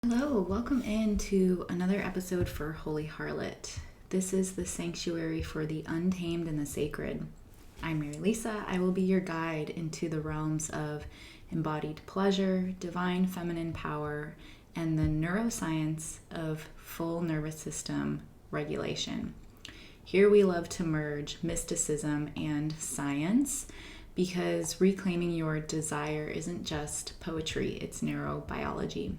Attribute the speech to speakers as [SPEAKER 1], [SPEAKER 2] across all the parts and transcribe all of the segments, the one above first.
[SPEAKER 1] Hello, welcome into another episode for Holy Harlot. This is the sanctuary for the untamed and the sacred. I'm Mary Lisa. I will be your guide into the realms of embodied pleasure, divine feminine power, and the neuroscience of full nervous system regulation. Here we love to merge mysticism and science because reclaiming your desire isn't just poetry, it's neurobiology.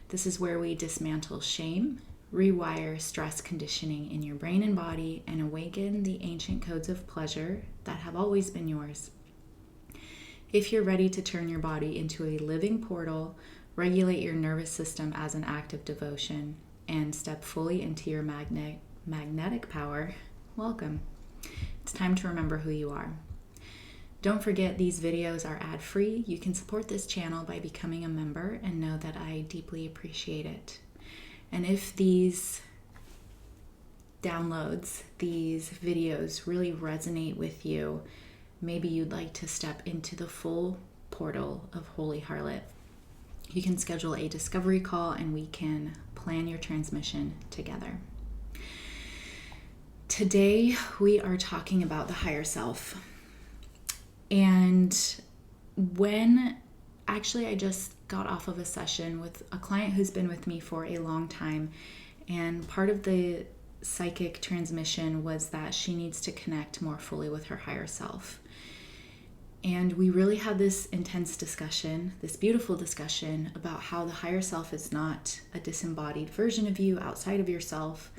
[SPEAKER 1] This is where we dismantle shame, rewire stress conditioning in your brain and body, and awaken the ancient codes of pleasure that have always been yours. If you're ready to turn your body into a living portal, regulate your nervous system as an act of devotion, and step fully into your magnetic power, welcome. It's time to remember who you are. Don't forget, these videos are ad-free. You can support this channel by becoming a member and know that I deeply appreciate it. And if these downloads, these videos really resonate with you, maybe you'd like to step into the full portal of Holy Harlot. You can schedule a discovery call and we can plan your transmission together. Today, we are talking about the higher self. And I just got off of a session with a client who's been with me for a long time, and part of the psychic transmission was that she needs to connect more fully with her higher self. And we really had this intense discussion, this beautiful discussion about how the higher self is not a disembodied version of you outside of yourself.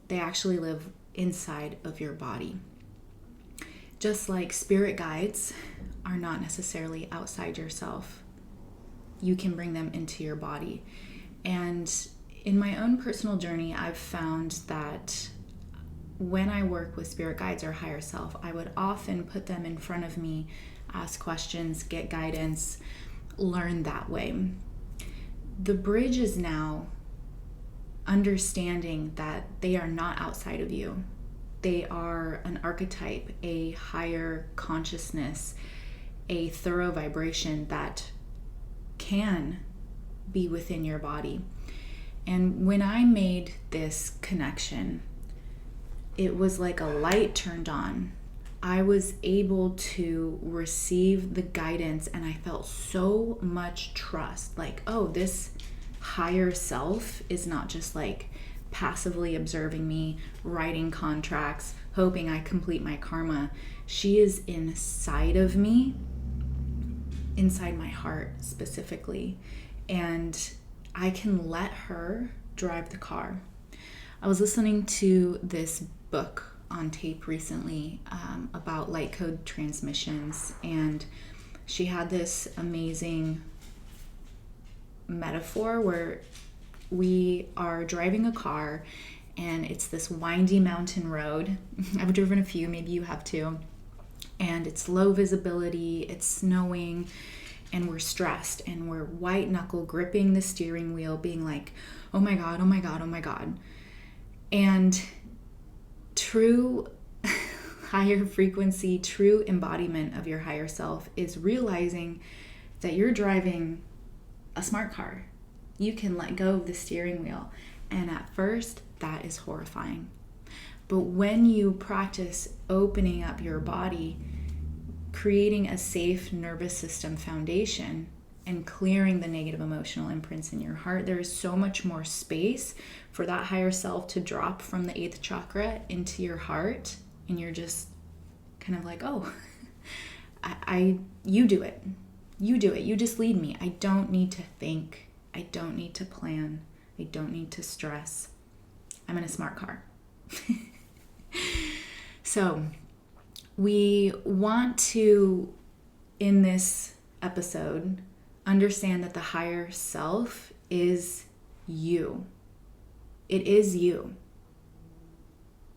[SPEAKER 1] They actually live inside of your body. Just like spirit guides are not necessarily outside yourself, you can bring them into your body. And in my own personal journey, I've found that when I work with spirit guides or higher self, I would often put them in front of me, ask questions, get guidance, learn that way. The bridge is now understanding that they are not outside of you. They are an archetype, a higher consciousness, a thorough vibration that can be within your body. And when I made this connection, it was like a light turned on. I was able to receive the guidance and I felt so much trust. Like, oh, this higher self is not just like passively observing me, writing contracts, hoping I complete my karma. She is inside of me, inside my heart specifically, and I can let her drive the car. I was listening to this book on tape recently about light code transmissions, and she had this amazing metaphor where we are driving a car and it's this windy mountain road. I've driven a few, maybe you have too. And it's low visibility, it's snowing, and we're stressed and we're white knuckle gripping the steering wheel being like, oh my God, oh my God, oh my God. And true higher frequency, true embodiment of your higher self is realizing that you're driving a smart car. You can let go of the steering wheel. And at first, that is horrifying. But when you practice opening up your body, creating a safe nervous system foundation, and clearing the negative emotional imprints in your heart, there is so much more space for that higher self to drop from the 8th chakra into your heart. And you're just kind of like, oh, you do it. You do it. You just lead me. I don't need to think. I don't need to plan. I don't need to stress. I'm in a smart car. So we want to, in this episode, understand that the higher self is you. It is you.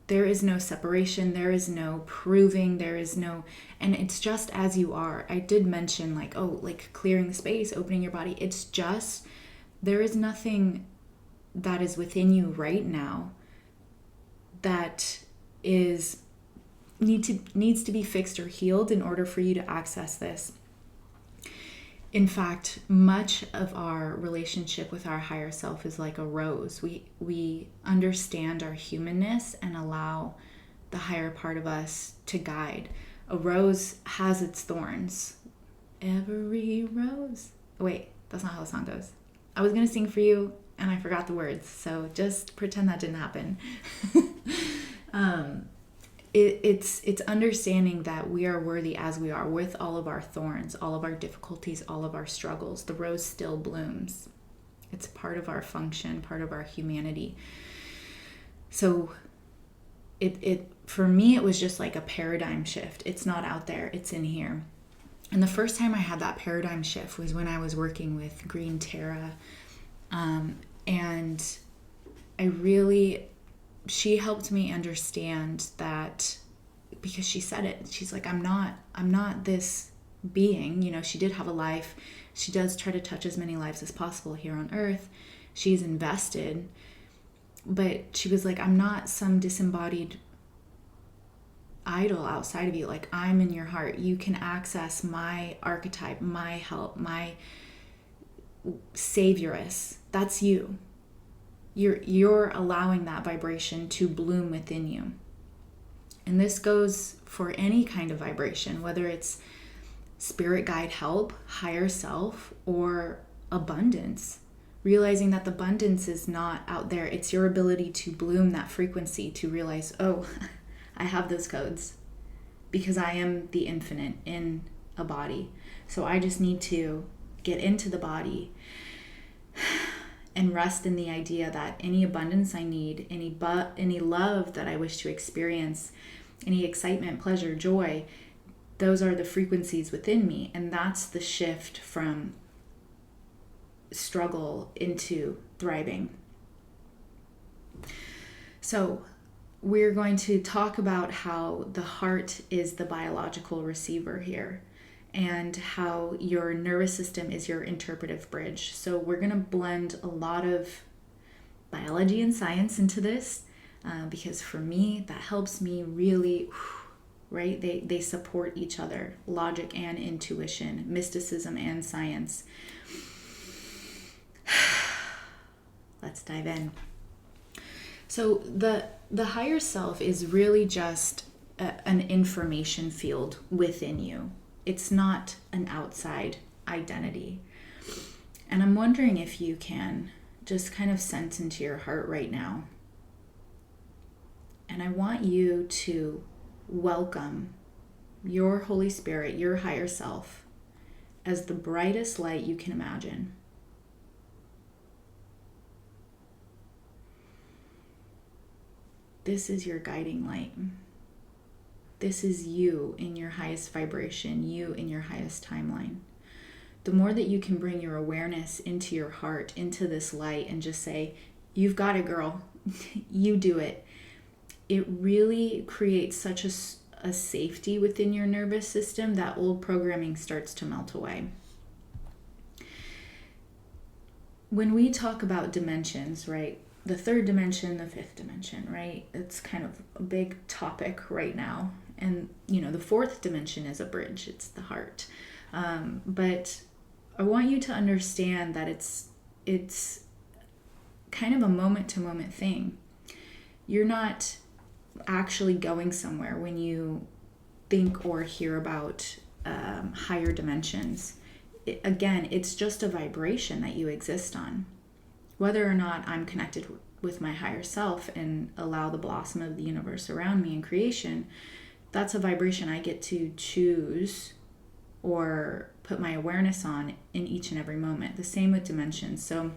[SPEAKER 1] There is no separation. There is no proving. There is no, and it's just as you are. I did mention like clearing the space, opening your body. It's just, there is nothing that is within you right now that needs to be fixed or healed in order for you to access this. In fact, much of our relationship with our higher self is like a rose. We understand our humanness and allow the higher part of us to guide. A rose has its thorns. Every rose. Wait, that's not how the song goes. I was going to sing for you and I forgot the words, so just pretend that didn't happen. It's understanding that we are worthy as we are, with all of our thorns, all of our difficulties, all of our struggles. The rose still blooms. It's part of our function, part of our humanity. So it for me, it was just like a paradigm shift. It's not out there, it's in here. And the first time I had that paradigm shift was when I was working with Green Tara. And she helped me understand that, because she said it. She's like, I'm not this being. You know, she did have a life. She does try to touch as many lives as possible here on earth. She's invested. But she was like, I'm not some disembodied idol outside of you. Like, I'm in your heart. You can access my archetype, my help, my savioress. That's you. You're allowing that vibration to bloom within you. And this goes for any kind of vibration, whether it's spirit guide help, higher self, or abundance. Realizing that the abundance is not out there. It's your ability to bloom that frequency, to realize, oh, I have those codes because I am the infinite in a body. So I just need to get into the body and rest in the idea that any abundance I need, any love that I wish to experience, any excitement, pleasure, joy, those are the frequencies within me. And that's the shift from struggle into thriving. So we're going to talk about how the heart is the biological receiver here, and how your nervous system is your interpretive bridge. So we're going to blend a lot of biology and science into this, because for me, that helps me really, right? They support each other, logic and intuition, mysticism and science. Let's dive in. So the higher self is really just an information field within you. It's not an outside identity. And I'm wondering if you can just kind of sense into your heart right now. And I want you to welcome your Holy Spirit, your higher self, as the brightest light you can imagine. This is your guiding light. This is you in your highest vibration, you in your highest timeline. The more that you can bring your awareness into your heart, into this light, and just say, you've got it, girl. You do it. It really creates such a safety within your nervous system that old programming starts to melt away. When we talk about dimensions, right? The third dimension, the fifth dimension, right? It's kind of a big topic right now. And, the fourth dimension is a bridge. It's the heart. But I want you to understand that it's kind of a moment-to-moment thing. You're not actually going somewhere when you think or hear about higher dimensions. Again, it's just a vibration that you exist on. Whether or not I'm connected with my higher self and allow the blossom of the universe around me in creation, that's a vibration I get to choose or put my awareness on in each and every moment. The same with dimensions. So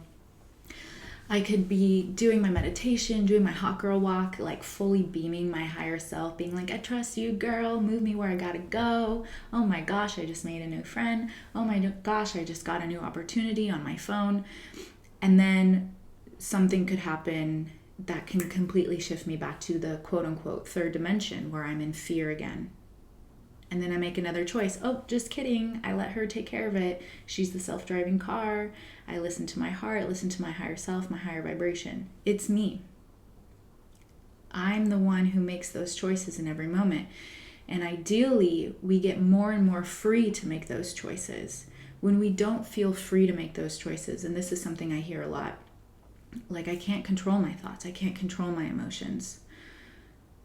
[SPEAKER 1] I could be doing my meditation, doing my hot girl walk, like fully beaming my higher self, being like, I trust you, girl, move me where I gotta go. Oh my gosh, I just made a new friend. Oh my gosh, I just got a new opportunity on my phone. And then something could happen that can completely shift me back to the quote unquote third dimension where I'm in fear again. And then I make another choice. Oh, just kidding. I let her take care of it. She's the self-driving car. I listen to my heart, listen to my higher self, my higher vibration. It's me. I'm the one who makes those choices in every moment. And ideally, we get more and more free to make those choices when we don't feel free to make those choices, and this is something I hear a lot, like, I can't control my thoughts, I can't control my emotions.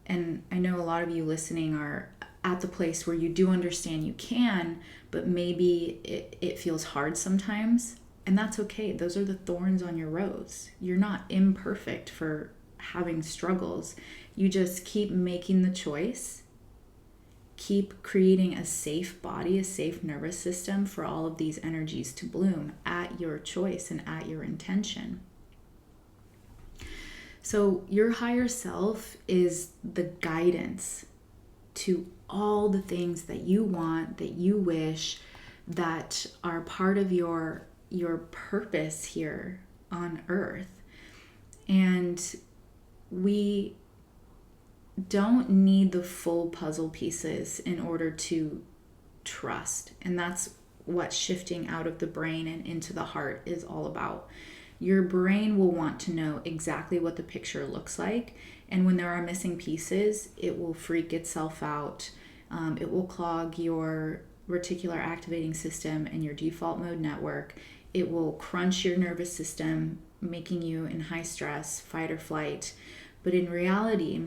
[SPEAKER 1] And I know a lot of you listening are at the place where you do understand you can, but maybe it feels hard sometimes. And that's okay. Those are the thorns on your rose. You're not imperfect for having struggles. You just keep making the choice. Keep creating a safe body, a safe nervous system for all of these energies to bloom at your choice and at your intention. So your higher self is the guidance to all the things that you want, that you wish, that are part of your purpose here on earth. And we don't need the full puzzle pieces in order to trust. And that's what shifting out of the brain and into the heart is all about. Your brain will want to know exactly what the picture looks like. And when there are missing pieces, it will freak itself out. It will clog your reticular activating system and your default mode network. It will crunch your nervous system, making you in high stress, fight or flight. But in reality,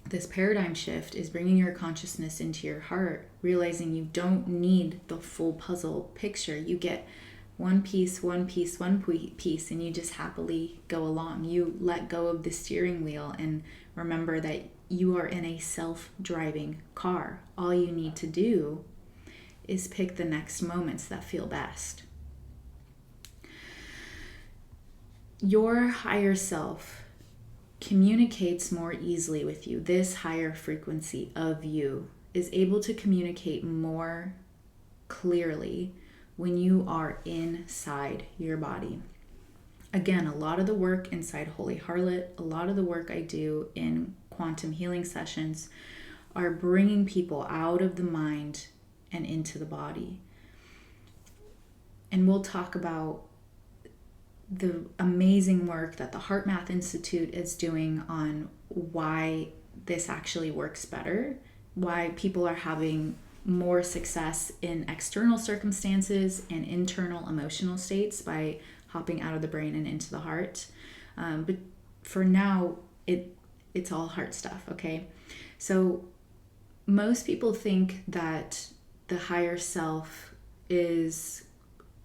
[SPEAKER 1] this paradigm shift is bringing your consciousness into your heart, realizing you don't need the full puzzle picture. You get one piece, and you just happily go along. You let go of the steering wheel and remember that you are in a self-driving car. All you need to do is pick the next moments that feel best. Your higher self communicates more easily with you. This higher frequency of you is able to communicate more clearly when you are inside your body. Again, a lot of the work inside Holy Harlot, a lot of the work I do in quantum healing sessions are bringing people out of the mind and into the body. And we'll talk about the amazing work that the Heart Math Institute is doing on why this actually works better, why people are having more success in external circumstances and internal emotional states by hopping out of the brain and into the heart. But for now, it's all heart stuff, okay? So most people think that the higher self is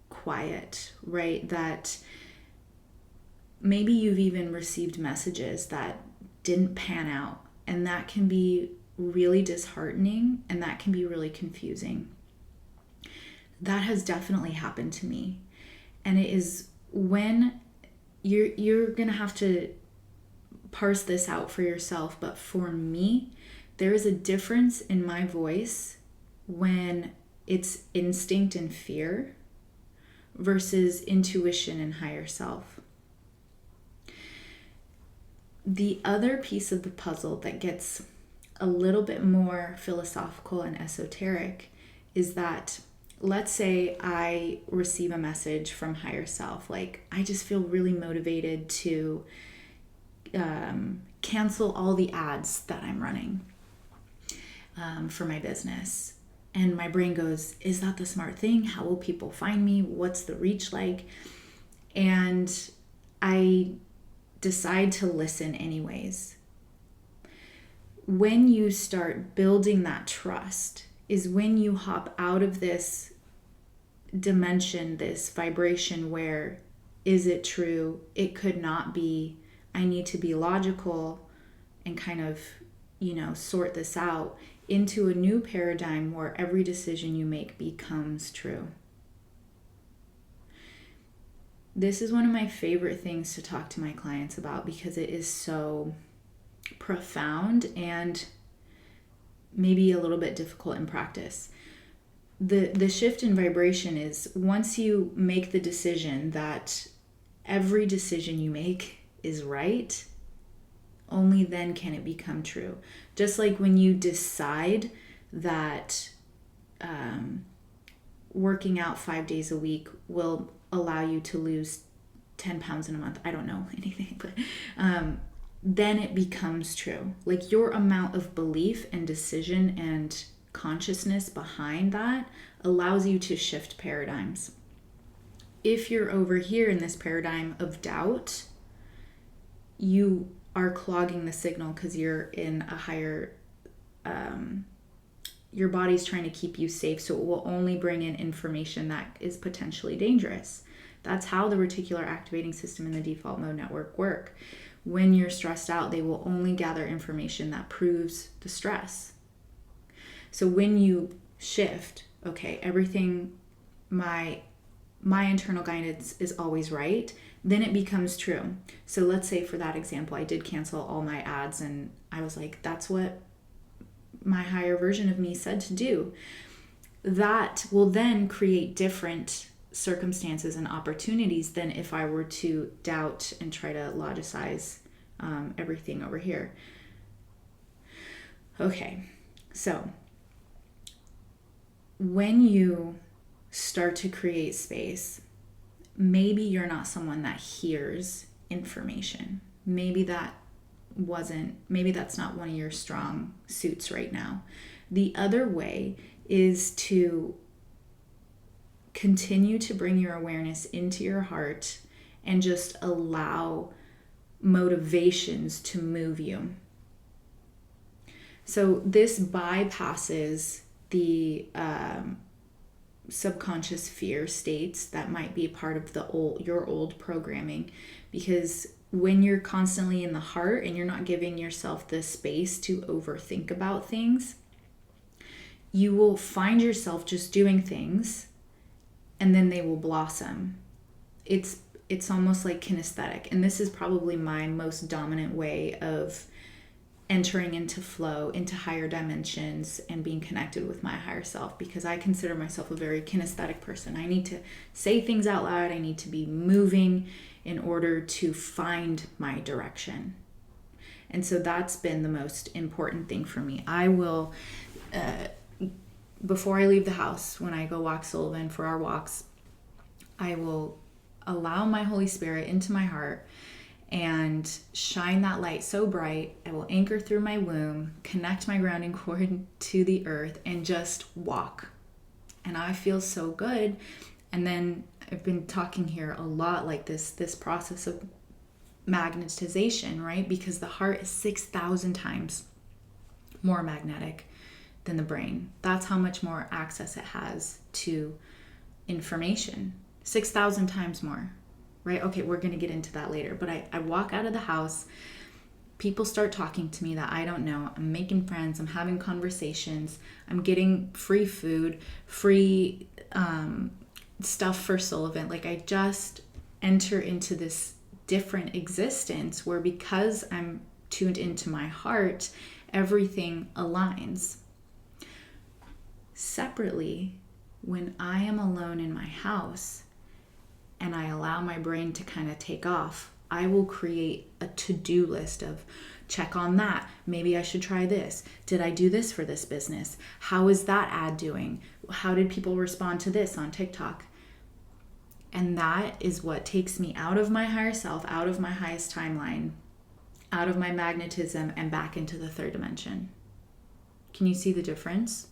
[SPEAKER 1] quiet, right? That maybe you've even received messages that didn't pan out, and that can be really disheartening and that can be really confusing. That has definitely happened to me. And it is when you're going to have to parse this out for yourself, but for me, there is a difference in my voice when it's instinct and fear versus intuition and higher self. The other piece of the puzzle that gets a little bit more philosophical and esoteric is that, let's say I receive a message from higher self, like I just feel really motivated to cancel all the ads that I'm running for my business. And my brain goes, is that the smart thing? How will people find me? What's the reach like? And I decide to listen anyways. When you start building that trust is when you hop out of this dimension, this vibration where, is it true? It could not be. I need to be logical and kind of, sort this out, into a new paradigm where every decision you make becomes true. This is one of my favorite things to talk to my clients about because it is so profound and maybe a little bit difficult in practice. The shift in vibration is once you make the decision that every decision you make is right, only then can it become true. Just like when you decide that working out 5 days a week will allow you to lose 10 pounds in a month. I don't know anything, but then it becomes true. Like your amount of belief and decision and consciousness behind that allows you to shift paradigms. If you're over here in this paradigm of doubt, you are clogging the signal because you're in a higher, your body's trying to keep you safe, so it will only bring in information that is potentially dangerous. That's how the reticular activating system and the default mode network work. When you're stressed out, they will only gather information that proves the stress. So when you shift, okay, everything, my internal guidance is always right, then it becomes true. So let's say for that example, I did cancel all my ads and I was like, that's what my higher version of me said to do. That will then create different circumstances and opportunities than if I were to doubt and try to logicize everything over here. Okay, so when you start to create space, maybe you're not someone that hears information. Maybe that's not one of your strong suits right now. The other way is to continue to bring your awareness into your heart and just allow motivations to move you. So this bypasses the subconscious fear states that might be a part of your old programming, because when you're constantly in the heart and you're not giving yourself the space to overthink about things, you will find yourself just doing things and then they will blossom. It's almost like kinesthetic, and this is probably my most dominant way of entering into flow, into higher dimensions, and being connected with my higher self, because I consider myself a very kinesthetic person. I need to say things out loud. I need to be moving in order to find my direction. And so that's been the most important thing for me. I will, before I leave the house, when I go walk Sullivan for our walks, I will allow my Holy Spirit into my heart and shine that light so bright. I will anchor through my womb, connect my grounding cord to the earth, and just walk. And I feel so good. And then I've been talking here a lot like this process of magnetization, right? Because the heart is 6,000 times more magnetic than the brain. That's how much more access it has to information. 6,000 times more. Right? Okay, we're going to get into that later. But I walk out of the house, people start talking to me that I don't know. I'm making friends, I'm having conversations, I'm getting free food, free stuff for Sullivan. Like, I just enter into this different existence where, because I'm tuned into my heart, everything aligns. Separately, when I am alone in my house, and I allow my brain to kind of take off, I will create a to-do list of check on that. Maybe I should try this. Did I do this for this business? How is that ad doing? How did people respond to this on TikTok? And that is what takes me out of my higher self, out of my highest timeline, out of my magnetism, and back into the third dimension. Can you see the difference?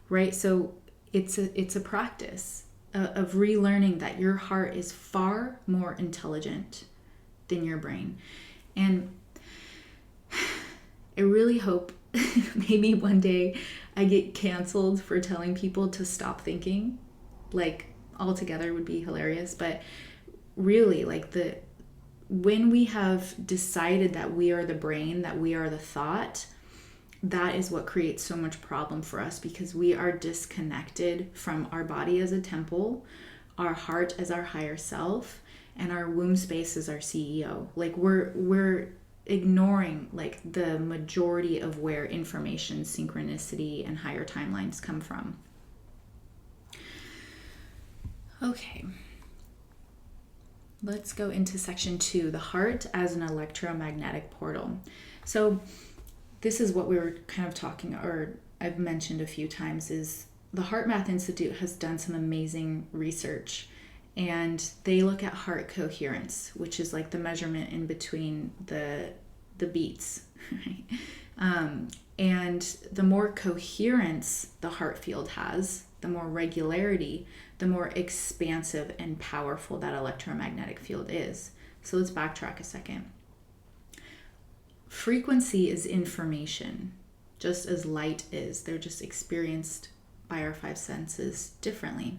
[SPEAKER 1] Right? So it's a practice of relearning that your heart is far more intelligent than your brain. And I really hope maybe one day I get canceled for telling people to stop thinking. Like, altogether would be hilarious. But really, like, when we have decided that we are the brain, that we are the thought, that is what creates so much problem for us, because we are disconnected from our body as a temple, our heart as our higher self, and our womb space as our CEO. Like, we're ignoring like the majority of where information, synchronicity, and higher timelines come from. Okay. Let's go into section 2, the heart as an electromagnetic portal. So this is what we were kind of talking, or I've mentioned a few times, is the Heart Math Institute has done some amazing research, and they look at heart coherence, which is like the measurement in between the the beats, right? And the more coherence the heart field has, the more regularity, the more expansive and powerful that electromagnetic field is. So let's backtrack a second. Frequency is information, just as light is. They're just experienced by our five senses differently.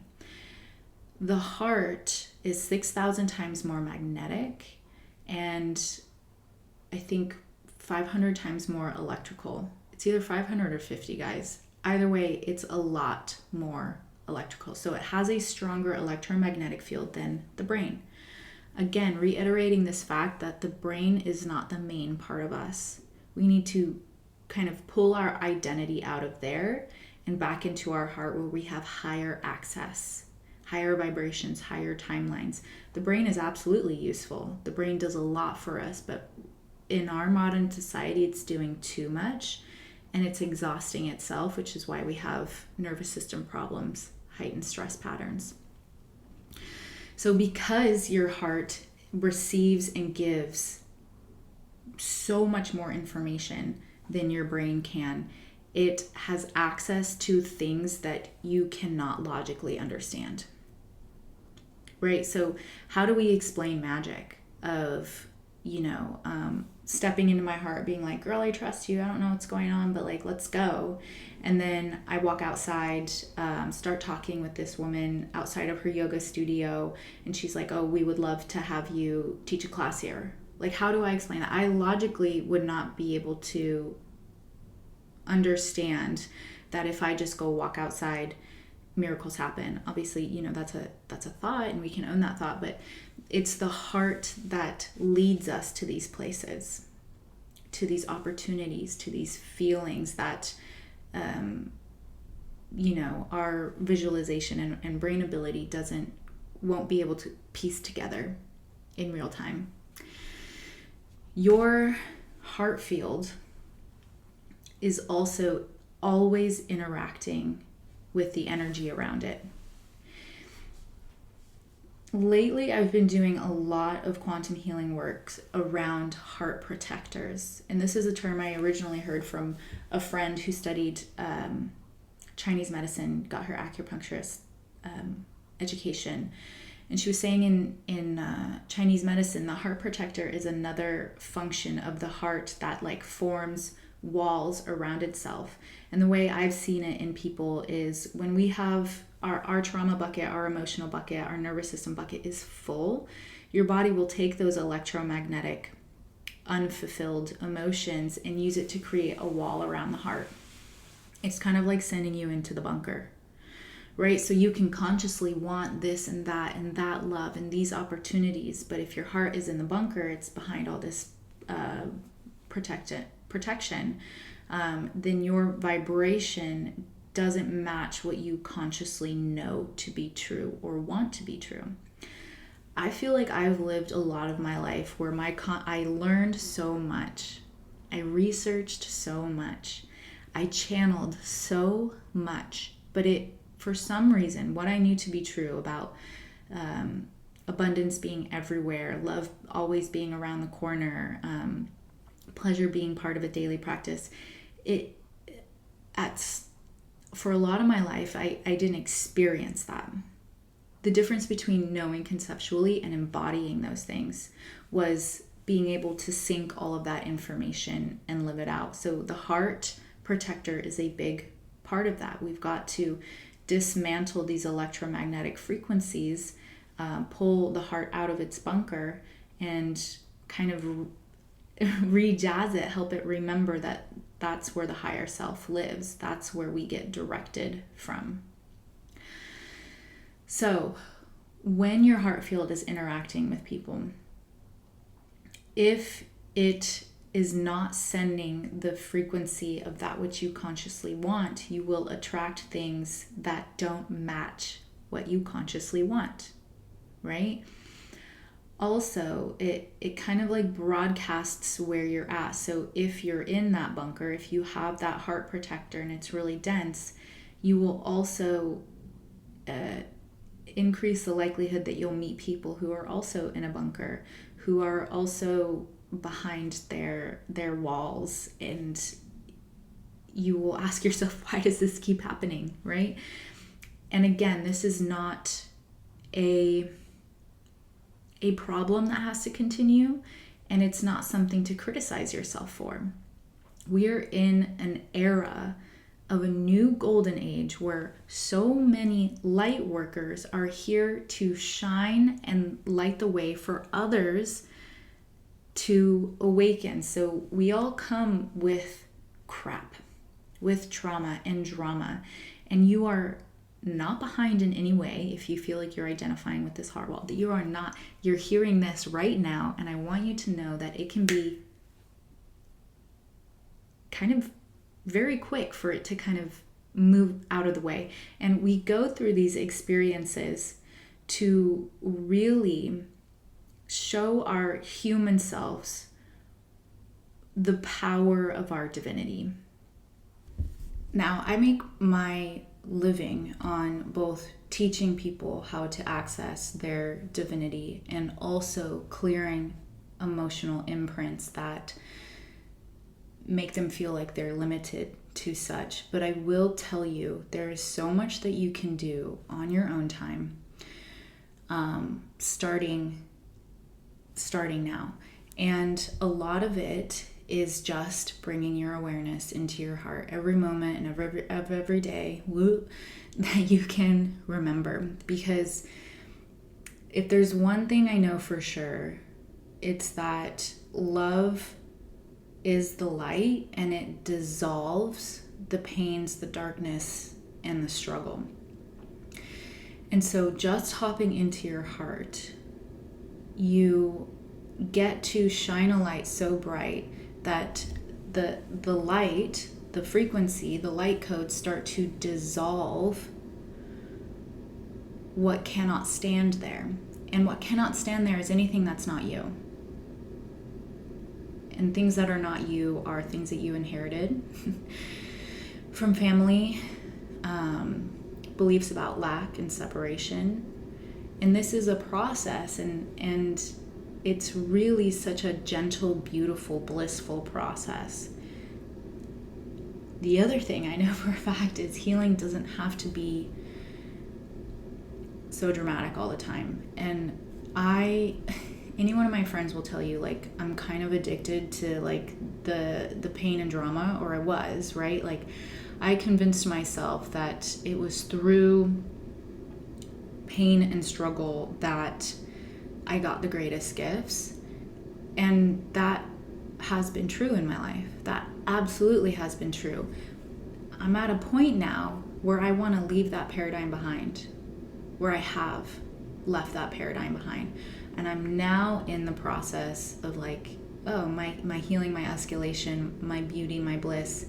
[SPEAKER 1] The heart is 6,000 times more magnetic, and I think 500 times more electrical. It's either 500 or 50, guys. Either way, it's a lot more electrical. So it has a stronger electromagnetic field than the brain. Again, reiterating this fact that the brain is not the main part of us. We need to kind of pull our identity out of there and back into our heart, where we have higher access, higher vibrations, higher timelines. The brain is absolutely useful. The brain does a lot for us, but in our modern society, it's doing too much and it's exhausting itself, which is why we have nervous system problems, heightened stress patterns. So because your heart receives and gives so much more information than your brain can, it has access to things that you cannot logically understand. Right? So how do we explain magic of, stepping into my heart, being like, girl, I trust you. I don't know what's going on, but like, let's go. And then I walk outside, start talking with this woman outside of her yoga studio. And she's like, oh, we would love to have you teach a class here. Like, how do I explain that? I logically would not be able to understand that if I just go walk outside, miracles happen. Obviously, that's a thought, and we can own that thought, but it's the heart that leads us to these places, to these opportunities, to these feelings that our visualization and brain ability won't be able to piece together in real time. Your heart field is also always interacting with the energy around it. Lately, I've been doing a lot of quantum healing work around heart protectors. And this is a term I originally heard from a friend who studied Chinese medicine, got her acupuncturist education. And she was saying in Chinese medicine, the heart protector is another function of the heart that like forms walls around itself. And the way I've seen it in people is when we have our trauma bucket, our emotional bucket, our nervous system bucket is full, your body will take those electromagnetic unfulfilled emotions and use it to create a wall around the heart. It's kind of like sending you into the bunker, right? So you can consciously want this and that love and these opportunities, but if your heart is in the bunker, it's behind all this protection, then your vibration doesn't match what you consciously know to be true or want to be true. I feel like I've lived a lot of my life where I learned so much, I researched so much, I channeled so much, but for some reason, what I knew to be true about abundance being everywhere, love always being around the corner, pleasure being part of a daily practice, for a lot of my life, I didn't experience that. The difference between knowing conceptually and embodying those things was being able to sync all of that information and live it out. So the heart protector is a big part of that. We've got to dismantle these electromagnetic frequencies, pull the heart out of its bunker, and kind of re-jazz it, help it remember that that's where the higher self lives. That's where we get directed from. So when your heart field is interacting with people, if it is not sending the frequency of that which you consciously want, you will attract things that don't match what you consciously want, right? Also, it kind of like broadcasts where you're at. So if you're in that bunker, if you have that heart protector and it's really dense, you will also increase the likelihood that you'll meet people who are also in a bunker, who are also behind their walls, and you will ask yourself, why does this keep happening, right? And again, this is not a problem that has to continue, and it's not something to criticize yourself for. We're in an era of a new golden age where so many light workers are here to shine and light the way for others to awaken. So we all come with crap, with trauma and drama, and you are not behind in any way if you feel like you're identifying with this Harlot. That you are not. You're hearing this right now, and I want you to know that it can be kind of very quick for it to kind of move out of the way. And we go through these experiences to really show our human selves the power of our divinity. Now, I make my living on both teaching people how to access their divinity and also clearing emotional imprints that make them feel like they're limited to such. But I will tell you, there is so much that you can do on your own time, starting now. And a lot of it is just bringing your awareness into your heart every moment and every day that you can remember. Because if there's one thing I know for sure, it's that love is the light, and it dissolves the pains, the darkness, and the struggle. And so just hopping into your heart, you get to shine a light so bright that the light, the frequency, the light codes start to dissolve what cannot stand there. And what cannot stand there is anything that's not you. And things that are not you are things that you inherited from family, beliefs about lack and separation. And this is a process, and it's really such a gentle, beautiful, blissful process. The other thing I know for a fact is healing doesn't have to be so dramatic all the time. And any one of my friends will tell you, like, I'm kind of addicted to like the pain and drama, or I was, right? Like, I convinced myself that it was through pain and struggle that I got the greatest gifts. And that has been true in my life. That absolutely has been true. I'm at a point now where I want to leave that paradigm behind, where I have left that paradigm behind. And I'm now in the process of like, oh, my healing, my escalation, my beauty, my bliss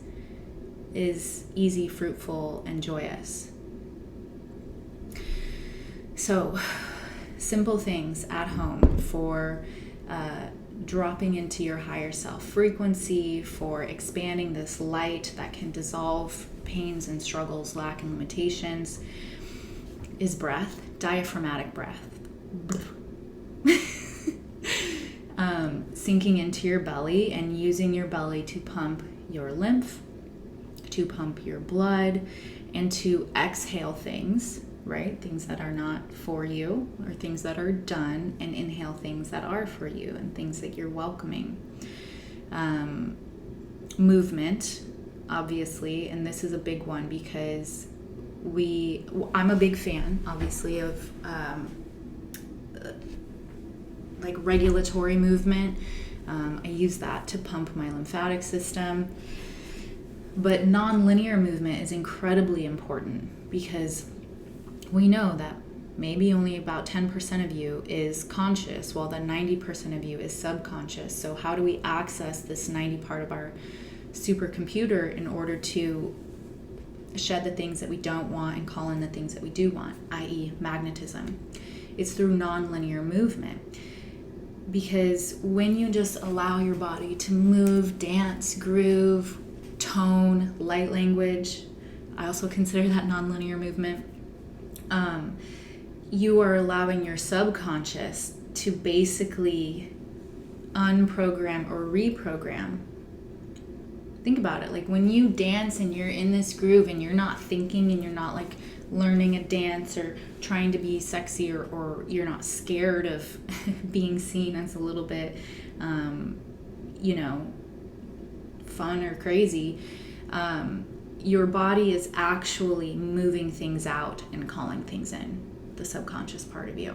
[SPEAKER 1] is easy, fruitful, and joyous. So, simple things at home for dropping into your higher self frequency, for expanding this light that can dissolve pains and struggles, lack and limitations, is breath, diaphragmatic breath. Sinking into your belly and using your belly to pump your lymph, to pump your blood, and to exhale things, right? Things that are not for you, or things that are done, and inhale things that are for you and things that you're welcoming. Movement, obviously, and this is a big one because I'm a big fan, obviously, of like regulatory movement. I use that to pump my lymphatic system. But non-linear movement is incredibly important because we know that maybe only about 10% of you is conscious, while the 90% of you is subconscious. So how do we access this 90 part of our supercomputer in order to shed the things that we don't want and call in the things that we do want, i.e. magnetism? It's through non-linear movement. Because when you just allow your body to move, dance, groove, tone, light language, I also consider that non-linear movement, you are allowing your subconscious to basically unprogram or reprogram. Think about it. Like when you dance and you're in this groove and you're not thinking and you're not like learning a dance or trying to be sexy, or you're not scared of being seen as a little bit, fun or crazy, your body is actually moving things out and calling things in, the subconscious part of you.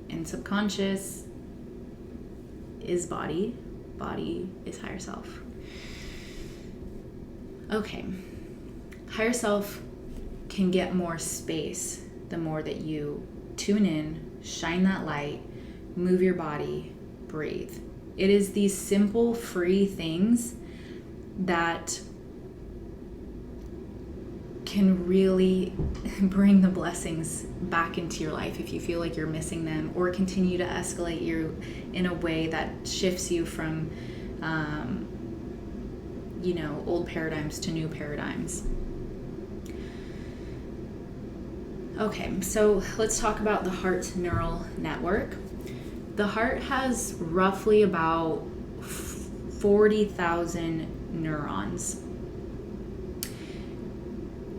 [SPEAKER 1] And subconscious is body is higher self. Okay, higher self can get more space the more that you tune in, shine that light, move your body, breathe. It is these simple, free things that can really bring the blessings back into your life if you feel like you're missing them, or continue to escalate you in a way that shifts you from old paradigms to new paradigms. Okay, so let's talk about the heart neural network. The heart has roughly about 40,000 neurons.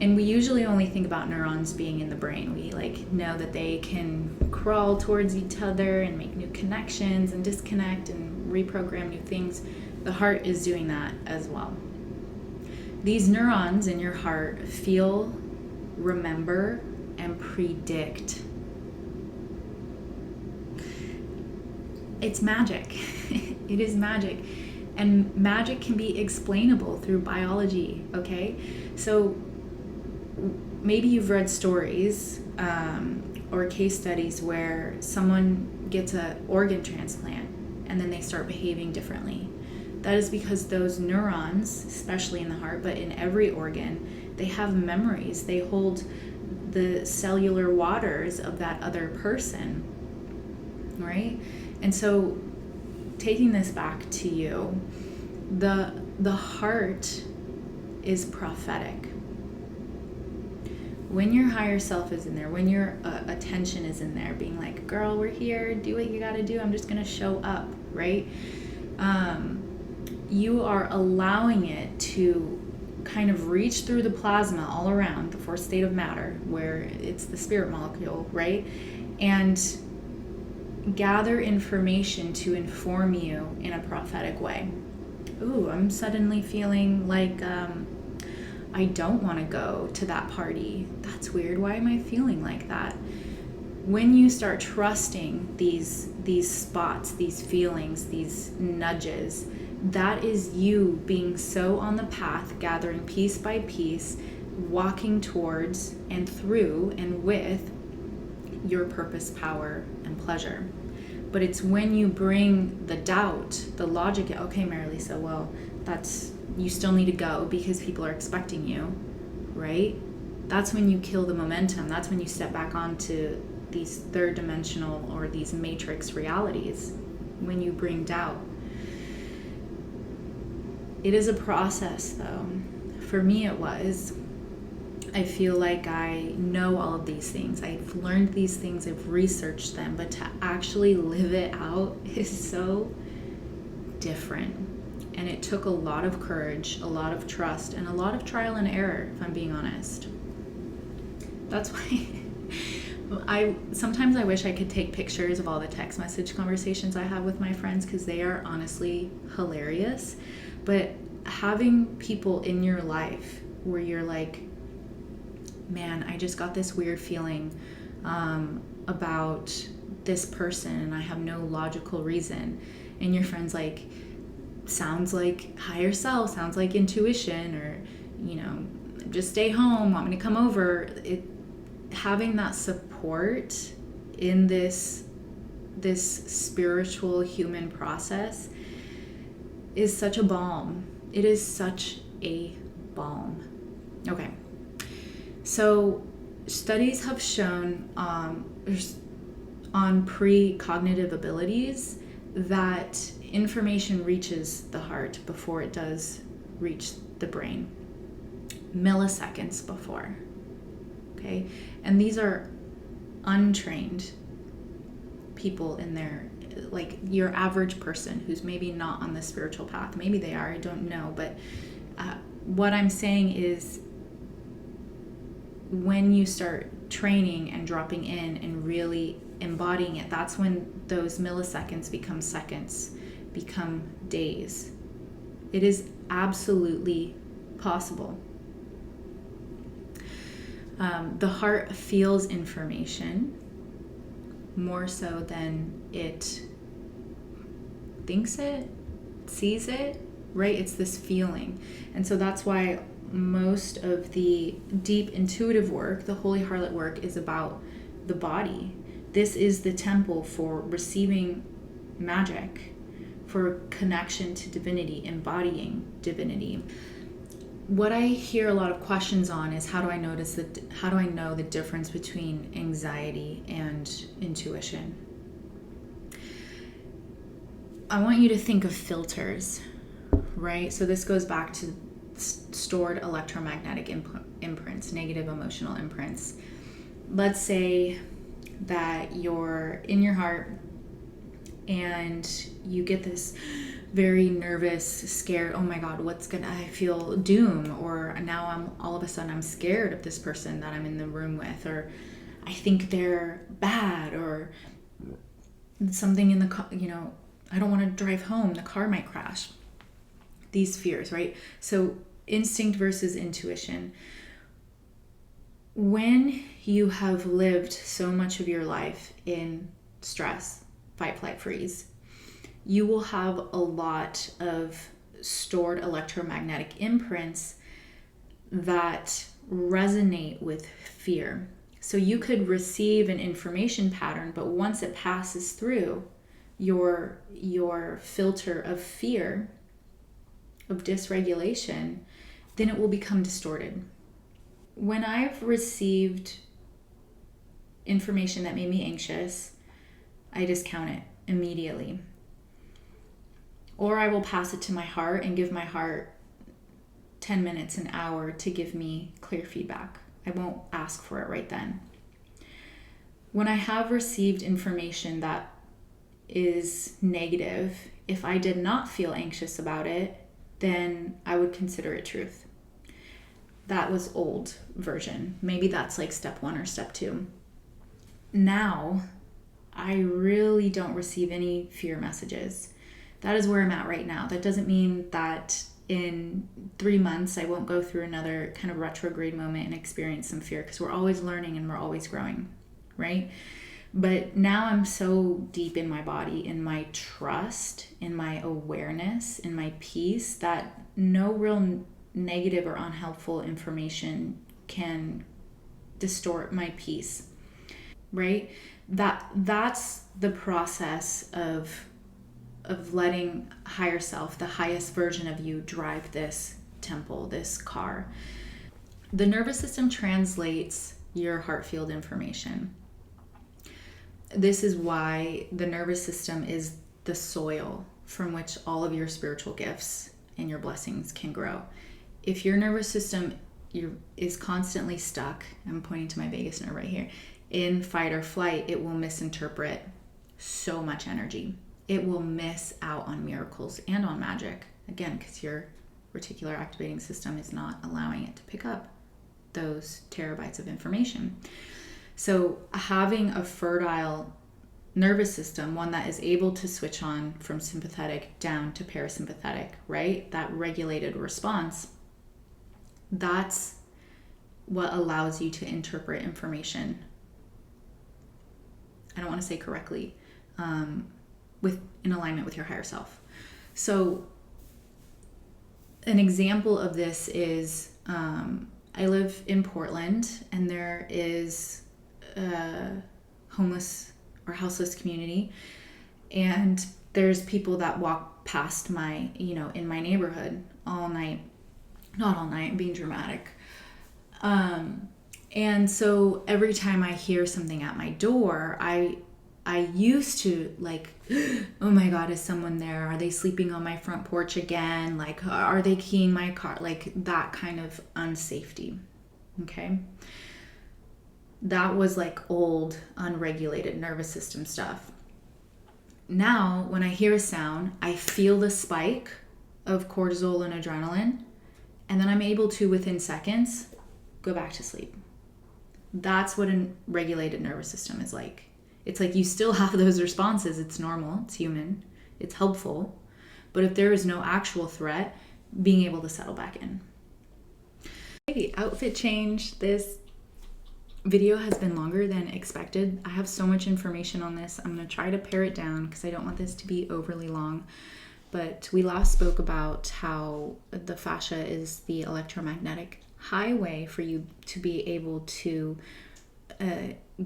[SPEAKER 1] And we usually only think about neurons being in the brain. We know that they can crawl towards each other and make new connections and disconnect and reprogram new things. The heart is doing that as well. These neurons in your heart feel, remember, and predict. It's magic. It is magic. And magic can be explainable through biology, okay? So maybe you've read stories or case studies where someone gets an organ transplant and then they start behaving differently. That is because those neurons, especially in the heart, but in every organ, they have memories. They hold the cellular waters of that other person, right? And so taking this back to you, the heart is prophetic. When your higher self is in there, when your attention is in there, being like, girl, we're here, do what you gotta do, I'm just gonna show up, right? You are allowing it to kind of reach through the plasma all around, the fourth state of matter, where it's the spirit molecule, right? And gather information to inform you in a prophetic way. Ooh, I'm suddenly feeling like I don't want to go to that party. That's weird. Why am I feeling like that? When you start trusting these spots, these feelings, these nudges, that is you being so on the path, gathering piece by piece, walking towards and through and with your purpose, power, and pleasure. But it's when you bring the doubt, the logic, okay, Mary Lisa, well, you still need to go because people are expecting you, right? That's when you kill the momentum. That's when you step back onto these third dimensional or these matrix realities, when you bring doubt. It is a process, though. For me, it was. I feel like I know all of these things. I've learned these things. I've researched them. But to actually live it out is so different. And it took a lot of courage, a lot of trust, and a lot of trial and error, if I'm being honest. That's why sometimes I wish I could take pictures of all the text message conversations I have with my friends, because they are honestly hilarious. But having people in your life where you're like, man, I just got this weird feeling about this person and I have no logical reason. And your friend's like, sounds like higher self, sounds like intuition, or, just stay home, want me to come over. Having that support in this spiritual human process is such a balm. It is such a balm. Okay. So studies have shown on precognitive abilities that information reaches the heart before it does reach the brain. Milliseconds before. Okay? And these are untrained people in their like your average person who's maybe not on the spiritual path. Maybe they are, I don't know. But what I'm saying is, when you start training and dropping in and really embodying it, that's when those milliseconds become seconds, become days. It is absolutely possible. The heart feels information more so than it thinks it, sees it, right? It's this feeling. And so that's why most of the deep intuitive work, the Holy Harlot work, is about the body. This is the temple for receiving magic, for connection to divinity, embodying divinity. What I hear a lot of questions on is, how do I know the difference between anxiety and intuition? I want you to think of filters, right? So this goes back to stored electromagnetic imprints, negative emotional imprints. Let's say that you're in your heart and you get this very nervous, scared, oh my God, I feel doom, or now all of a sudden I'm scared of this person that I'm in the room with, or I think they're bad, or something in the car, I don't want to drive home, the car might crash. These fears, right? So instinct versus intuition. When you have lived so much of your life in stress, fight, flight, freeze, you will have a lot of stored electromagnetic imprints that resonate with fear. So you could receive an information pattern, but once it passes through your filter of fear, of dysregulation, then it will become distorted. When I've received information that made me anxious, I discount it immediately. Or I will pass it to my heart and give my heart 10 minutes, an hour to give me clear feedback. I won't ask for it right then. When I have received information that is negative, if I did not feel anxious about it, then I would consider it truth. That was old version. Maybe that's like step 1 or step 2. Now, I really don't receive any fear messages. That is where I'm at right now. That doesn't mean that in 3 months I won't go through another kind of retrograde moment and experience some fear, because we're always learning and we're always growing, right? But now I'm so deep in my body, in my trust, in my awareness, in my peace, that no real negative or unhelpful information can distort my peace, right? That's the process of letting higher self, the highest version of you, drive this temple, this car. The nervous system translates your heart field information. This is why the nervous system is the soil from which all of your spiritual gifts and your blessings can grow. If your nervous system is constantly stuck, I'm pointing to my vagus nerve right here, in fight or flight, it will misinterpret so much energy. It will miss out on miracles and on magic. Again, because your reticular activating system is not allowing it to pick up those terabytes of information. So having a fertile nervous system, one that is able to switch on from sympathetic down to parasympathetic, right? That regulated response, that's what allows you to interpret information, I don't want to say correctly, in alignment with your higher self. So an example of this is, I live in Portland, and there is a homeless or houseless community, and there's people that walk past my, in my neighborhood all night. Not all night, I'm being dramatic. And so every time I hear something at my door, I used to oh my God, is someone there? Are they sleeping on my front porch again? Are they keying my car? That kind of unsafety. Okay. That was old, unregulated nervous system stuff. Now, when I hear a sound, I feel the spike of cortisol and adrenaline, and then I'm able to, within seconds, go back to sleep. That's what a regulated nervous system is like. It's like you still have those responses. It's normal, it's human, it's helpful. But if there is no actual threat, being able to settle back in. Hey, outfit change. This video has been longer than expected. I have so much information on this. I'm going to try to pare it down because I don't want this to be overly long. But we last spoke about how the fascia is the electromagnetic highway for you to be able to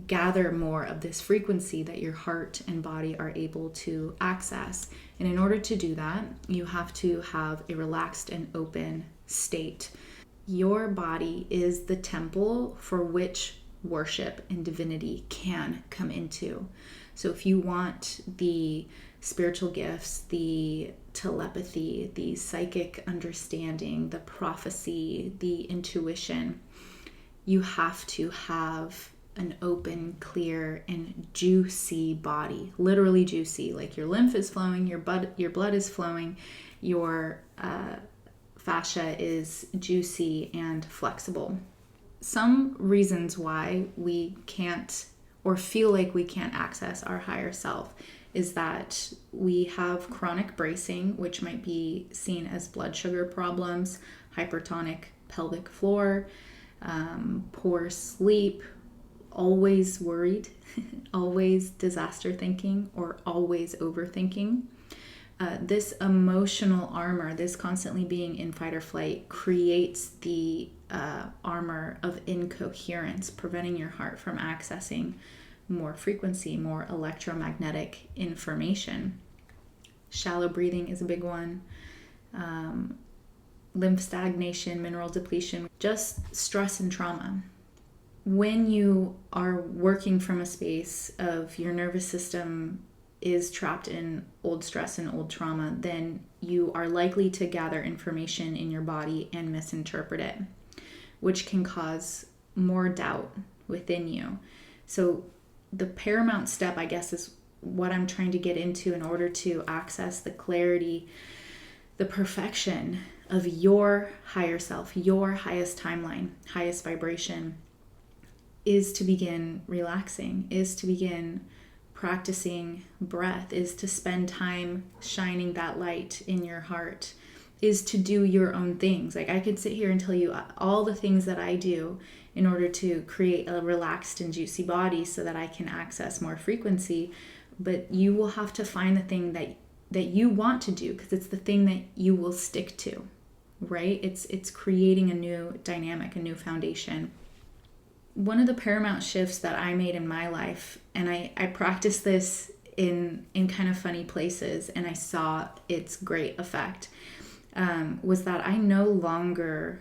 [SPEAKER 1] gather more of this frequency that your heart and body are able to access. And in order to do that, you have to have a relaxed and open state. Your body is the temple for which worship and divinity can come into. So if you want the spiritual gifts, the telepathy, the psychic understanding, the prophecy, the intuition, you have to have an open, clear, and juicy body. Literally juicy. Like your lymph is flowing, your blood is flowing, your fascia is juicy and flexible. Some reasons why we can't or feel like we can't access our higher self is that we have chronic bracing, which might be seen as blood sugar problems, hypertonic pelvic floor, poor sleep, always worried, always disaster thinking, or always overthinking. This emotional armor, this constantly being in fight or flight, creates the armor of incoherence, preventing your heart from accessing more frequency, more electromagnetic information. Shallow breathing is a big one. Lymph stagnation, mineral depletion, just stress and trauma. When you are working from a space of your nervous system is trapped in old stress and old trauma, then you are likely to gather information in your body and misinterpret it, which can cause more doubt within you. So the paramount step, I guess, is what I'm trying to get into in order to access the clarity, the perfection of your higher self, your highest timeline, highest vibration, is to begin relaxing, is to begin practicing breath, is to spend time shining that light in your heart, is to do your own things. Like I could sit here and tell you all the things that I do in order to create a relaxed and juicy body so that I can access more frequency, but you will have to find the thing that you want to do, because it's the thing that you will stick to, right? It's creating a new dynamic, a new foundation. One of the paramount shifts that I made in my life, and I practiced this in kind of funny places, and I saw its great effect, was that I no longer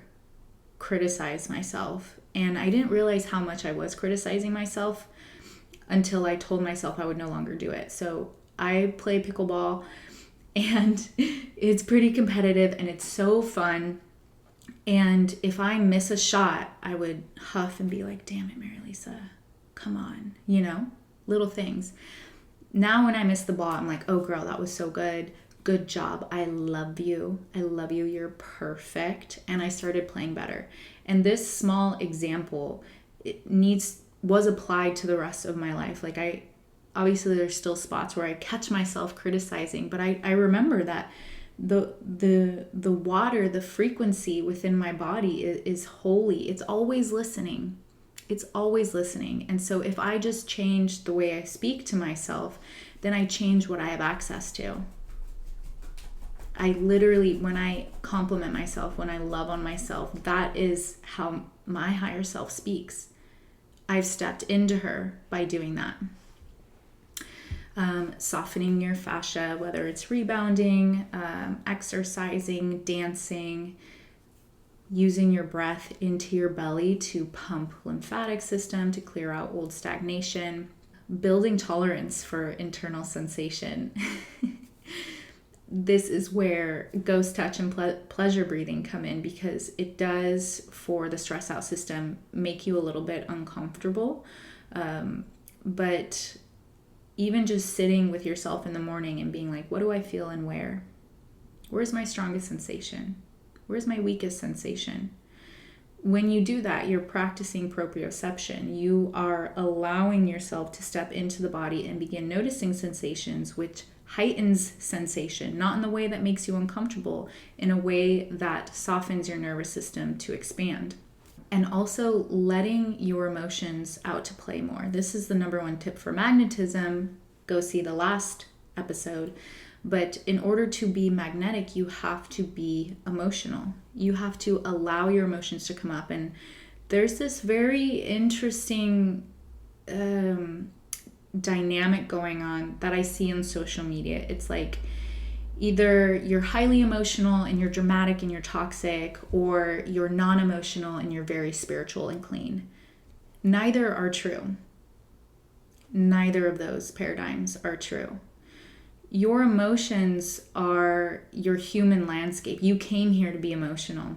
[SPEAKER 1] criticize myself. And I didn't realize how much I was criticizing myself until I told myself I would no longer do it. So I play pickleball, and it's pretty competitive, and it's so fun. And if I miss a shot, I would huff and be like, damn it, Mary Lisa, come on, little things. Now when I miss the ball, I'm like, oh girl, that was so good. Good job. I love you. I love you. You're perfect. And I started playing better. And this small example was applied to the rest of my life. Like obviously there's still spots where I catch myself criticizing, but I remember that the water, the frequency within my body is holy. It's always listening. It's always listening. And so if I just change the way I speak to myself, then I change what I have access to. I literally, when I compliment myself, when I love on myself, that is how my higher self speaks. I've stepped into her by doing that. Softening your fascia, whether it's rebounding, exercising, dancing, using your breath into your belly to pump lymphatic system, to clear out old stagnation, building tolerance for internal sensation. This is where ghost touch and pleasure breathing come in, because it does, for the stress out system, make you a little bit uncomfortable. But even just sitting with yourself in the morning and being like, what do I feel and where? Where's my strongest sensation? Where's my weakest sensation? When you do that, you're practicing proprioception. You are allowing yourself to step into the body and begin noticing sensations, which heightens sensation, not in the way that makes you uncomfortable, in a way that softens your nervous system to expand. And also letting your emotions out to play more. This is the number one tip for magnetism. Go see the last episode. But in order to be magnetic, you have to be emotional. You have to allow your emotions to come up. And there's this very interesting dynamic going on that I see in social media. It's like either you're highly emotional and you're dramatic and you're toxic, or you're non-emotional and you're very spiritual and clean. Neither are true. Neither of those paradigms are true. Your emotions are your human landscape. You came here to be emotional.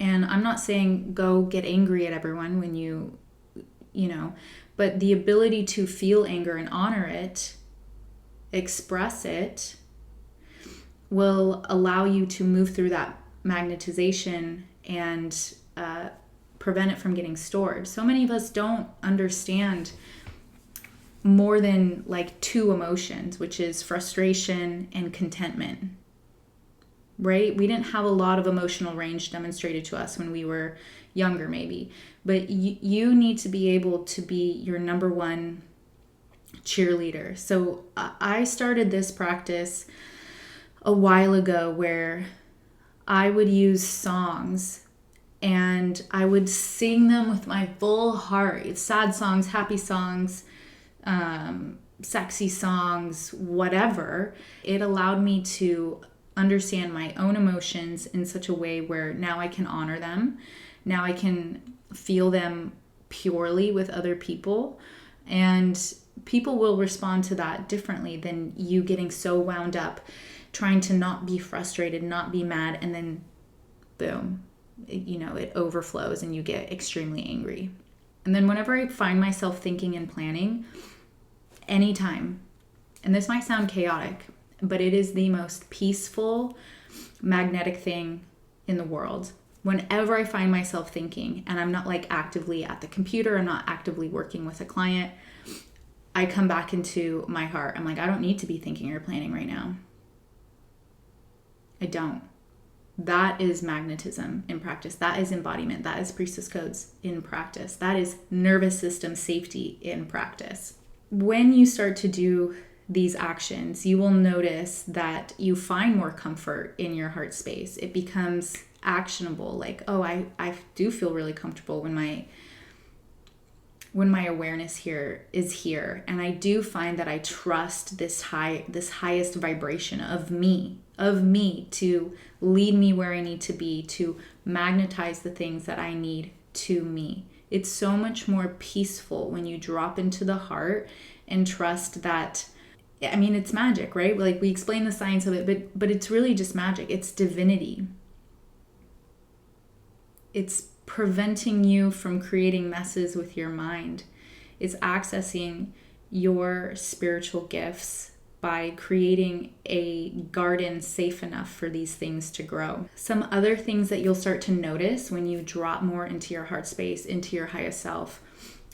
[SPEAKER 1] And I'm not saying go get angry at everyone when you know, but the ability to feel anger and honor it, express it, will allow you to move through that magnetization and prevent it from getting stored. So many of us don't understand more than like two emotions, which is frustration and contentment, right? We didn't have a lot of emotional range demonstrated to us when we were younger, maybe, but you need to be able to be your number one cheerleader. So I started this practice a while ago where I would use songs and I would sing them with my full heart. Sad songs, happy songs, sexy songs, whatever. It allowed me to understand my own emotions in such a way where now I can honor them. Now I can feel them purely with other people. And people will respond to that differently than you getting so wound up trying to not be frustrated, not be mad, and then boom, it overflows and you get extremely angry. And then whenever I find myself thinking and planning, anytime, and this might sound chaotic, but it is the most peaceful, magnetic thing in the world. Whenever I find myself thinking, and I'm not like actively at the computer, I'm not actively working with a client, I come back into my heart. I'm like, I don't need to be thinking or planning right now. I don't. That is magnetism in practice. That is embodiment. That is priestess codes in practice. That is nervous system safety in practice. When you start to do these actions, you will notice that you find more comfort in your heart space. It becomes actionable. Like, oh, I do feel really comfortable when my awareness here is here. And I do find that I trust this highest vibration of me to lead me where I need to be, to magnetize the things that I need to me. It's so much more peaceful when you drop into the heart and trust that, I mean, it's magic, right? Like we explain the science of it, but it's really just magic. It's divinity. It's preventing you from creating messes with your mind. It's accessing your spiritual gifts by creating a garden safe enough for these things to grow. Some other things that you'll start to notice when you drop more into your heart space, into your highest self,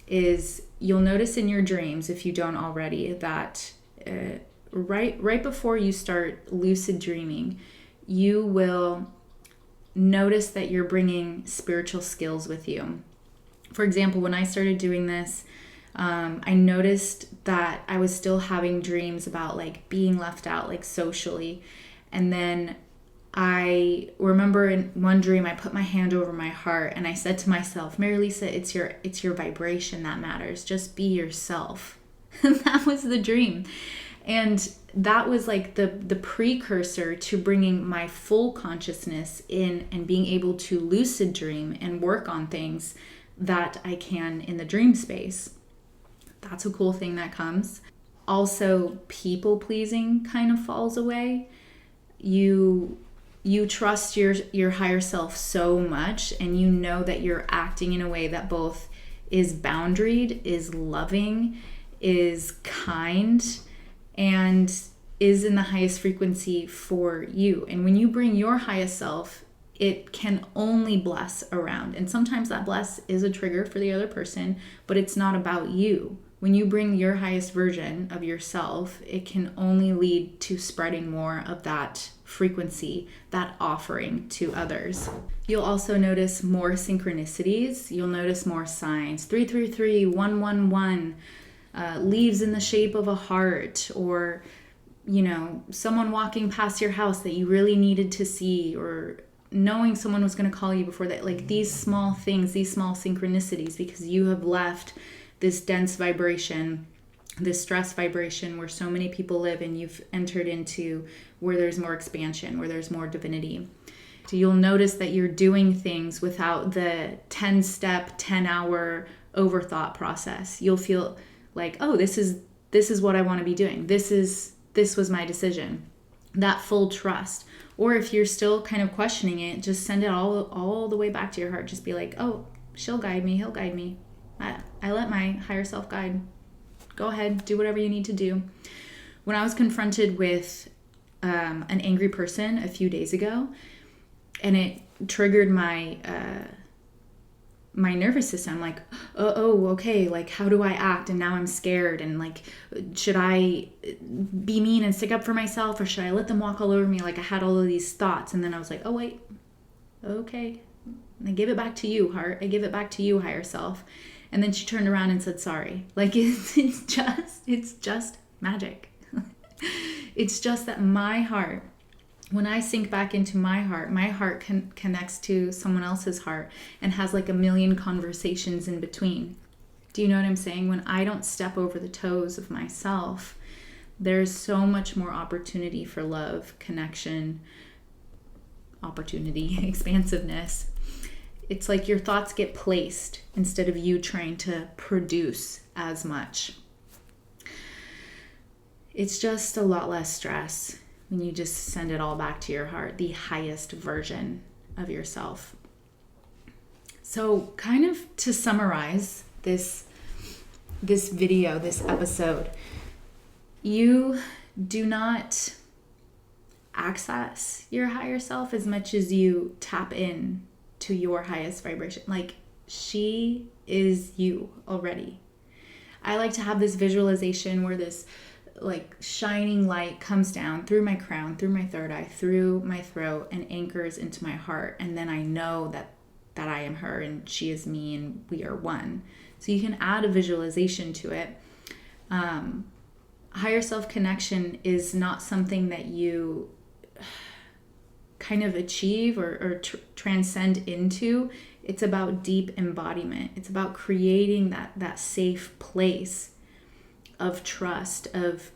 [SPEAKER 1] is you'll notice in your dreams, if you don't already, that right before you start lucid dreaming, you will notice that you're bringing spiritual skills with you. For example, when I started doing this, I noticed that I was still having dreams about like being left out, like socially. And then I remember in one dream, I put my hand over my heart and I said to myself, Mary Lisa, it's your vibration that matters. Just be yourself. And that was the dream. And that was like the precursor to bringing my full consciousness in and being able to lucid dream and work on things that I can in the dream space. That's a cool thing that comes. Also, people pleasing kind of falls away. You trust your higher self so much, and you know that you're acting in a way that both is boundaried, is loving, is kind, and is in the highest frequency for you. And when you bring your highest self, it can only bless around. And sometimes that bless is a trigger for the other person, but it's not about you. When you bring your highest version of yourself, it can only lead to spreading more of that frequency, that offering to others. You'll also notice more synchronicities. You'll notice more signs. 333, 111, leaves in the shape of a heart, or, someone walking past your house that you really needed to see, or knowing someone was going to call you before that. Like these small things, these small synchronicities, because you have left this dense vibration, this stress vibration where so many people live, and you've entered into where there's more expansion, where there's more divinity. So you'll notice that you're doing things without the 10-step, 10-hour overthought process. You'll feel like, oh, this is what I want to be doing. This was my decision. That full trust. Or if you're still kind of questioning it, just send it all the way back to your heart. Just be like, oh, she'll guide me, he'll guide me. I let my higher self guide. Go ahead, do whatever you need to do. When I was confronted with an angry person a few days ago, and it triggered my nervous system, like, oh, okay, like, how do I act? And now I'm scared, and like, should I be mean and stick up for myself, or should I let them walk all over me? Like, I had all of these thoughts, and then I was like, oh wait, okay, I give it back to you, heart. I give it back to you, higher self. And then she turned around and said sorry. Like, it's just magic. It's just that my heart, when I sink back into my heart connects to someone else's heart and has like a million conversations in between. Do you know what I'm saying? When I don't step over the toes of myself, there's so much more opportunity for love, connection, opportunity, expansiveness. It's like your thoughts get placed instead of you trying to produce as much. It's just a lot less stress when you just send it all back to your heart, the highest version of yourself. So kind of to summarize this video, this episode, you do not access your higher self as much as you tap in to your highest vibration. Like, she is you already. I like to have this visualization where this like shining light comes down through my crown, through my third eye, through my throat, and anchors into my heart. And then I know that I am her and she is me and we are one. So you can add a visualization to it. Higher self connection is not something that you kind of achieve or transcend into. It's about deep embodiment. It's about creating that safe place of trust, of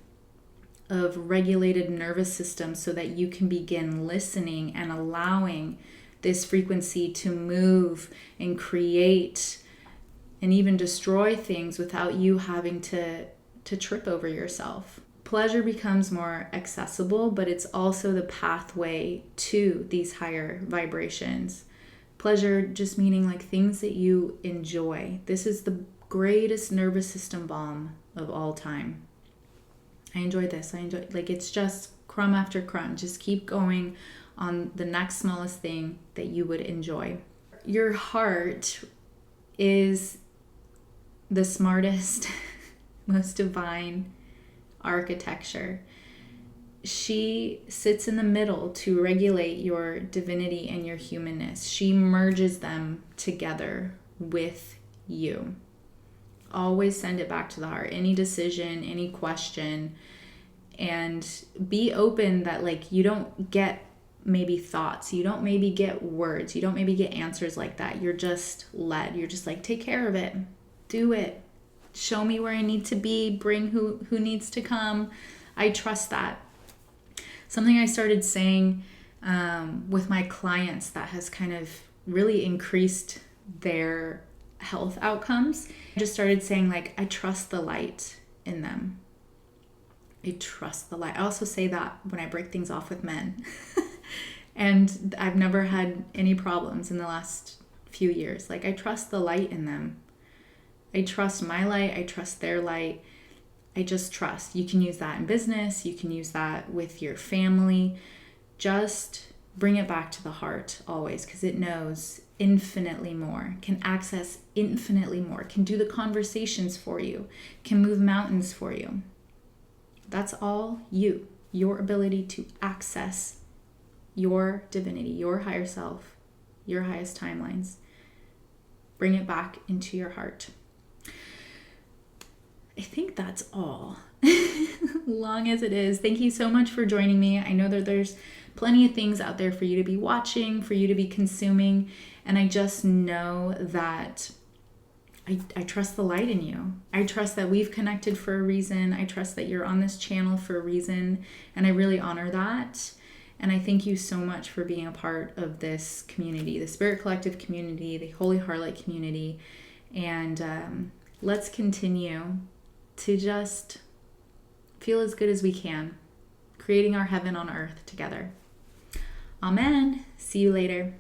[SPEAKER 1] regulated nervous system, so that you can begin listening and allowing this frequency to move and create and even destroy things without you having to trip over yourself. Pleasure becomes more accessible, but it's also the pathway to these higher vibrations. Pleasure just meaning like things that you enjoy. This is the greatest nervous system balm of all time. I enjoy this. Like, it's just crumb after crumb. Just keep going on the next smallest thing that you would enjoy. Your heart is the smartest, most divine architecture. She sits in the middle to regulate your divinity and your humanness. She merges them together with you. Always send it back to the heart. Any decision, any question, and be open that like you don't get maybe thoughts, you don't maybe get words, you don't maybe get answers like that. You're just led. You're just like, take care of it. Do it. Show me where I need to be. Bring who needs to come. I trust that. Something I started saying with my clients that has kind of really increased their health outcomes. I just started saying like, I trust the light in them. I trust the light. I also say that when I break things off with men. And I've never had any problems in the last few years. Like, I trust the light in them. I trust my light. I trust their light. I just trust. You can use that in business. You can use that with your family. Just bring it back to the heart always, because it knows infinitely more, can access infinitely more, can do the conversations for you, can move mountains for you. That's all you, your ability to access your divinity, your higher self, your highest timelines. Bring it back into your heart. I think that's all. Long as it is. Thank you so much for joining me. I know that there's plenty of things out there for you to be watching, for you to be consuming. And I just know that I trust the light in you. I trust that we've connected for a reason. I trust that you're on this channel for a reason. And I really honor that. And I thank you so much for being a part of this community, the Spirit Collective community, the Holy Harlot community. And let's continue to just feel as good as we can, creating our heaven on earth together. Amen. See you later.